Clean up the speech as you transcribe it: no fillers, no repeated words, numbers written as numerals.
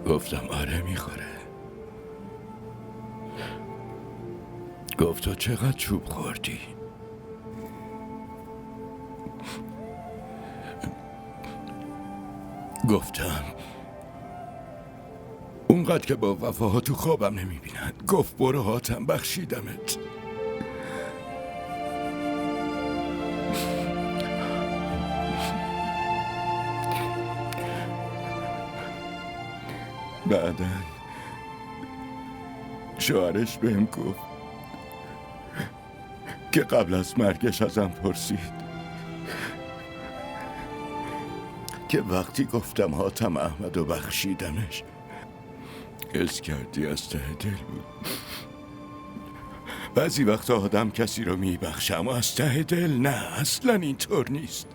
گفتم آره میخوره. گفت تو چقدر چوب خوردی؟ گفتم اونقدر که با وفاها تو خوابم نمیبینن. گفت برو حاتم، بخشیدمت. بعدن شوهرش بهم گفت که قبل از مرگش ازم پرسید که وقتی گفتم حاتم احمد و بخشیدمش حس کردی از ته دل بود. بعضی وقتا آدم کسی رو میبخشه اما از ته دل نه، اصلا اینطور نیست.